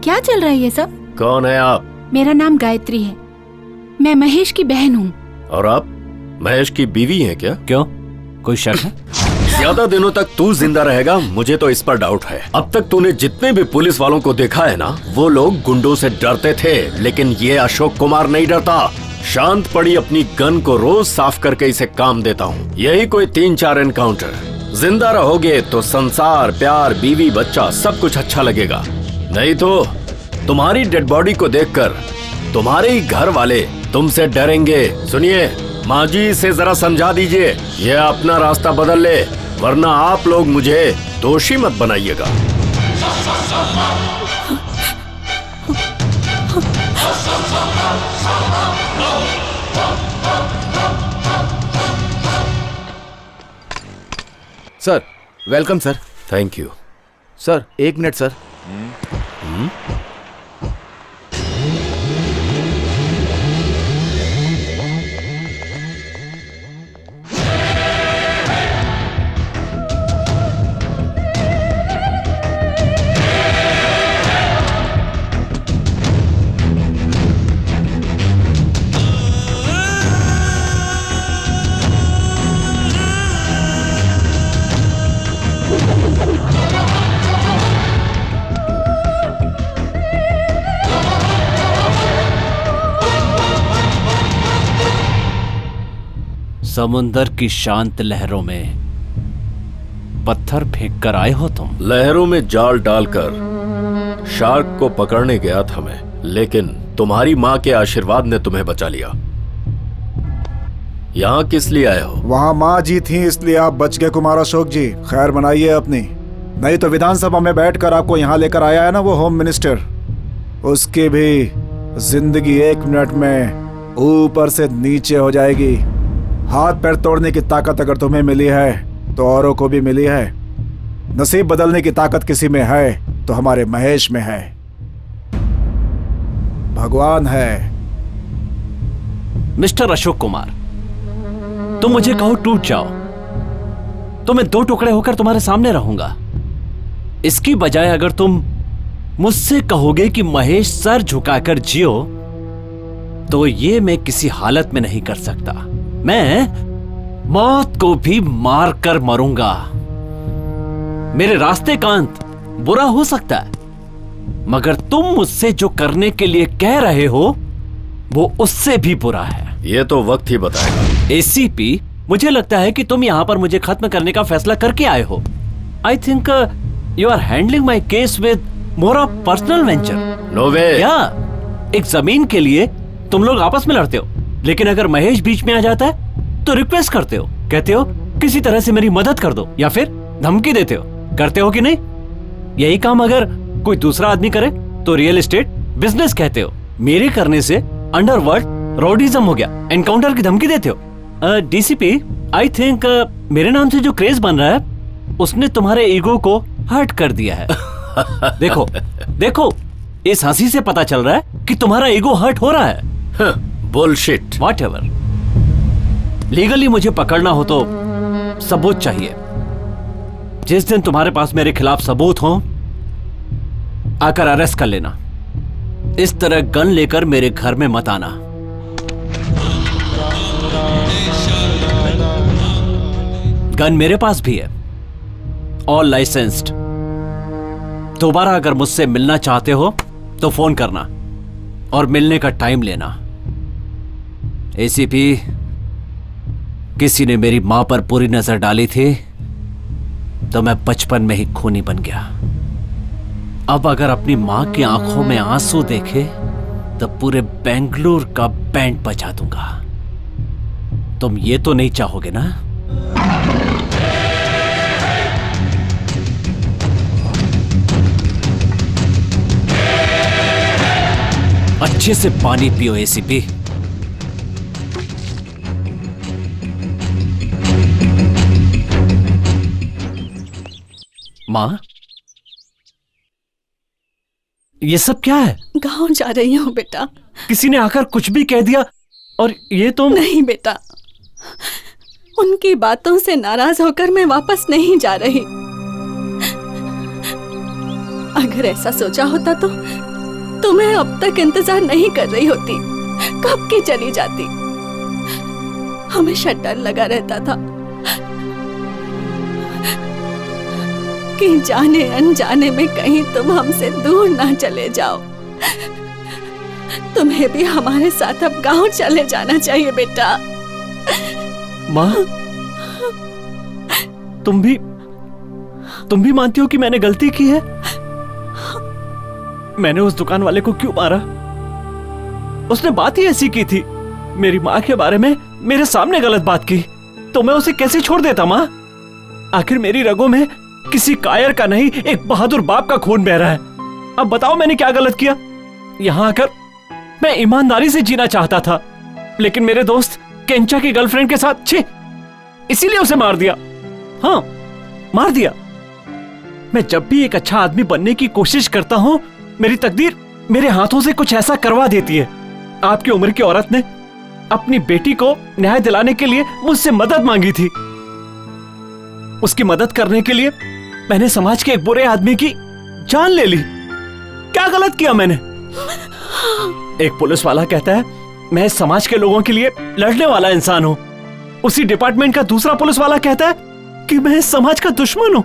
क्या चल रहा है ये सब? कौन है आप? मेरा नाम गायत्री है, मैं महेश की बहन हूँ। और आप महेश की बीवी हैं क्या? क्यों, कोई शक है? ज्यादा दिनों तक तू जिंदा रहेगा मुझे तो इस पर डाउट है। अब तक तूने जितने भी पुलिस वालों को देखा है ना, वो लोग गुंडों से डरते थे, लेकिन ये अशोक कुमार नहीं डरता। शांत पड़ी अपनी गन को रोज साफ करके इसे काम देता हूँ। यही कोई 3-4 एनकाउंटर। जिंदा रहोगे तो संसार, प्यार, बीवी, बच्चा सब कुछ अच्छा लगेगा, नहीं तो तुम्हारी डेड बॉडी को देखकर तुम्हारे ही घर वाले तुमसे डरेंगे। सुनिए माँ जी, इसे जरा समझा दीजिए, ये अपना रास्ता बदल ले, वरना आप लोग मुझे दोषी मत बनाइएगा। Sir, welcome sir. Thank you sir, 1 minute sir. समुंदर की शांत लहरों में पत्थर फेंक कर आए हो तुम? लहरों में जाल डालकर शार्क को पकड़ने गया था मैं, लेकिन तुम्हारी माँ के आशीर्वाद ने तुम्हें बचा लिया। यहाँ किस लिए आए हो? वहाँ माँ जी थी इसलिए आप बच गए कुमार अशोक जी। खैर मनाइए अपनी, नहीं तो विधानसभा में बैठकर आपको यहाँ लेकर आया है ना वो होम मिनिस्टर, उसकी भी जिंदगी 1 मिनट में ऊपर से नीचे हो जाएगी। हाथ पैर तोड़ने की ताकत अगर तुम्हें मिली है तो औरों को भी मिली है। नसीब बदलने की ताकत किसी में है तो हमारे महेश में है। भगवान है। मिस्टर अशोक कुमार, तुम मुझे कहो टूट जाओ तो मैं 2 टुकड़े होकर तुम्हारे सामने रहूंगा। इसकी बजाय अगर तुम मुझसे कहोगे कि महेश सर झुकाकर जियो, तो ये मैं किसी हालत में नहीं कर सकता। मैं मौत को भी मार कर मरूंगा। मेरे रास्ते का अंत बुरा हो सकता है, मगर तुम मुझसे जो करने के लिए कह रहे हो वो उससे भी बुरा है। ये तो वक्त ही बताएगा। एसीपी, मुझे लगता है कि तुम यहां पर मुझे खत्म करने का फैसला करके आए हो। I think you are handling my case with more of personal venture. No way. या एक जमीन के लिए तुम लोग आपस में लड़ते हो, लेकिन अगर महेश बीच में आ जाता है तो रिक्वेस्ट करते हो, कहते हो किसी तरह से मेरी मदद कर दो, या फिर धमकी देते हो। करते हो कि नहीं? यही काम अगर कोई दूसरा आदमी करे तो रियल एस्टेट बिजनेस कहते हो। मेरे करने से अंडरवर्ल्ड रॉडिज्म हो गया, एनकाउंटर की धमकी देते हो। डीसीपी, आई थिंक मेरे नाम से जो क्रेज बन रहा है उसने तुम्हारे ईगो को हर्ट कर दिया है। देखो देखो, इस हंसी से पता चल रहा है कि तुम्हारा ईगो हर्ट हो रहा है। बुलशिट। व्हाटएवर। लीगली मुझे पकड़ना हो तो सबूत चाहिए। जिस दिन तुम्हारे पास मेरे खिलाफ सबूत हो, आकर अरेस्ट कर लेना। इस तरह गन लेकर मेरे घर में मत आना। गन मेरे पास भी है, ऑल लाइसेंस्ड। दोबारा अगर मुझसे मिलना चाहते हो तो फोन करना और मिलने का टाइम लेना। एसीपी, किसी ने मेरी मां पर बुरी नजर डाली थी तो मैं बचपन में ही खूनी बन गया। अब अगर अपनी मां की आंखों में आंसू देखे तो पूरे बेंगलुरु का बैंड बजा दूंगा। तुम ये तो नहीं चाहोगे ना? अच्छे से पानी पियो एसीपी। मां, ये सब क्या है? गांव जा रही हूँ बेटा। किसी ने आकर कुछ भी कह दिया और ये तुम? नहीं बेटा, उनकी बातों से नाराज होकर मैं वापस नहीं जा रही। अगर ऐसा सोचा होता तो तुम्हें अब तक इंतजार नहीं कर रही होती, कब की चली जाती। हमेशा डर लगा रहता था कि जाने अनजाने में कहीं तुम हमसे दूर ना चले जाओ। तुम्हें भी हमारे साथ अब गांव चले जाना चाहिए बेटा। माँ, तुम भी मानती हो कि मैंने गलती की है? मैंने उस दुकान वाले को क्यों मारा? उसने बात ही ऐसी की थी, मेरी माँ के बारे में मेरे सामने गलत बात की, तो मैं उसे कैसे छोड़ देता माँ? आखिर मेरी रगों में किसी कायर का नहीं, एक बहादुर बाप का खून बह रहा है। अब बताओ मैंने क्या गलत किया? यहां आकर मैं ईमानदारी से जीना चाहता था, लेकिन मेरे दोस्त केंचा की गर्लफ्रेंड के साथ छे, इसीलिए उसे मार दिया। हाँ, मार दिया। मैं जब भी एक अच्छा आदमी बनने की कोशिश करता हूं, मेरी तकदीर मेरे हाथों से कुछ ऐसा करवा देती है। आपकी उम्र की औरत ने अपनी बेटी को न्याय दिलाने के लिए मुझसे मदद मांगी थी। उसकी मदद करने के लिए मैंने समाज के एक बुरे आदमी की जान ले ली। क्या गलत किया मैंने? एक पुलिस वाला कहता है मैं इस समाज के लोगों के लिए लड़ने वाला इंसान हूं। उसी डिपार्टमेंट का दूसरा पुलिस वाला कहता है कि मैं इस समाज का दुश्मन हूं।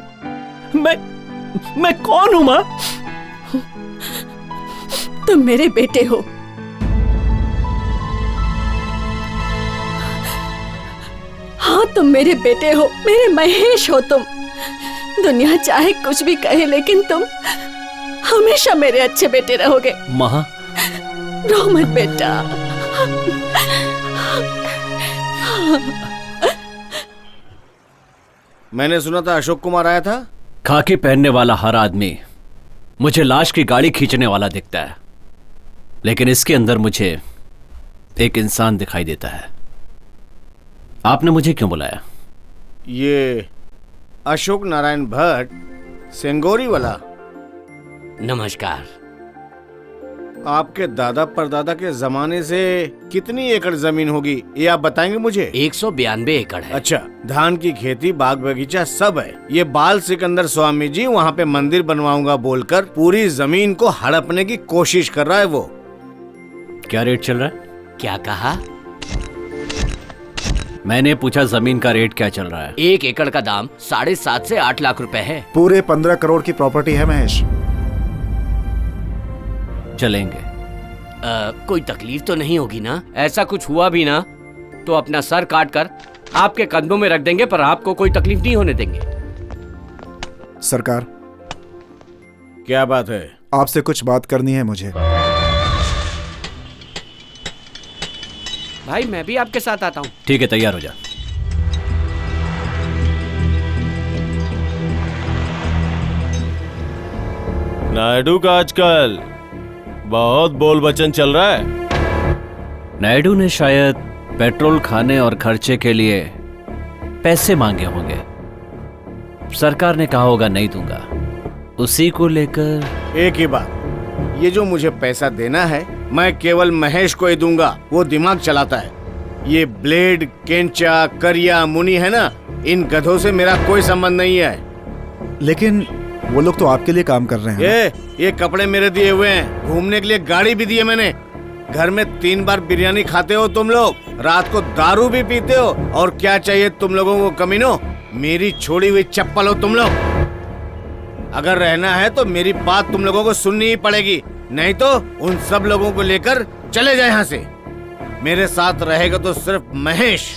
मैं कौन हूं मां? तुम मेरे बेटे हो। हाँ, तुम मेरे बेटे हो, मेरे महेश हो तुम। दुनिया चाहे कुछ भी कहे, लेकिन तुम हमेशा मेरे अच्छे बेटे रहोगे। मां, रो मत बेटा। मैंने सुना था अशोक कुमार आया था। खाकी पहनने वाला हर आदमी मुझे लाश की गाड़ी खींचने वाला दिखता है, लेकिन इसके अंदर मुझे एक इंसान दिखाई देता है। आपने मुझे क्यों बुलाया? ये अशोक नारायण भट्ट, सेंगोरी वाला। नमस्कार। आपके दादा परदादा के जमाने से कितनी एकड़ जमीन होगी, ये आप बताएंगे मुझे? 192 एकड़ है। अच्छा, धान की खेती, बाग बगीचा सब है। ये बाल सिकंदर स्वामी जी वहाँ पे मंदिर बनवाऊंगा बोलकर पूरी जमीन को हड़पने की कोशिश कर रहा है वो। क्या रेट चल रहा है? क्या कहा? मैंने पूछा जमीन का रेट क्या चल रहा है? 1 एकड़ का दाम 7.5 से 8 लाख रुपए है। पूरे 15 करोड़ की प्रॉपर्टी है महेश। चलेंगे। कोई तकलीफ तो नहीं होगी ना? ऐसा कुछ हुआ भी ना तो अपना सर काट कर आपके कदमों में रख देंगे, पर आपको कोई तकलीफ नहीं होने देंगे। सरकार, क्या बात है? आपसे कुछ बात करनी है मुझे। भाई मैं भी आपके साथ आता हूँ। ठीक है, तैयार हो जा। नायडू का आजकल बहुत बोल बचन चल रहा है। नायडू ने शायद पेट्रोल खाने और खर्चे के लिए पैसे मांगे होंगे। सरकार ने कहा होगा नहीं दूंगा, उसी को लेकर। एक ही बात, ये जो मुझे पैसा देना है मैं केवल महेश को ही दूंगा। वो दिमाग चलाता है। ये ब्लेड, केंचा, करिया, मुनि है ना, इन गधों से मेरा कोई संबंध नहीं है। लेकिन वो लोग तो आपके लिए काम कर रहे हैं। ये कपड़े मेरे दिए हुए हैं, घूमने के लिए गाड़ी भी दी है मैंने। घर में 3 बार बिरयानी खाते हो तुम लोग, रात को दारू भी पीते हो, और क्या चाहिए तुम लोगों को कमीनों? मेरी छोड़ी हुई चप्पल हो तुम लोग। अगर रहना है तो मेरी बात तुम लोगों को सुननी ही पड़ेगी, नहीं तो उन सब लोगों को लेकर चले जाए यहाँ से। मेरे साथ रहेगा तो सिर्फ महेश।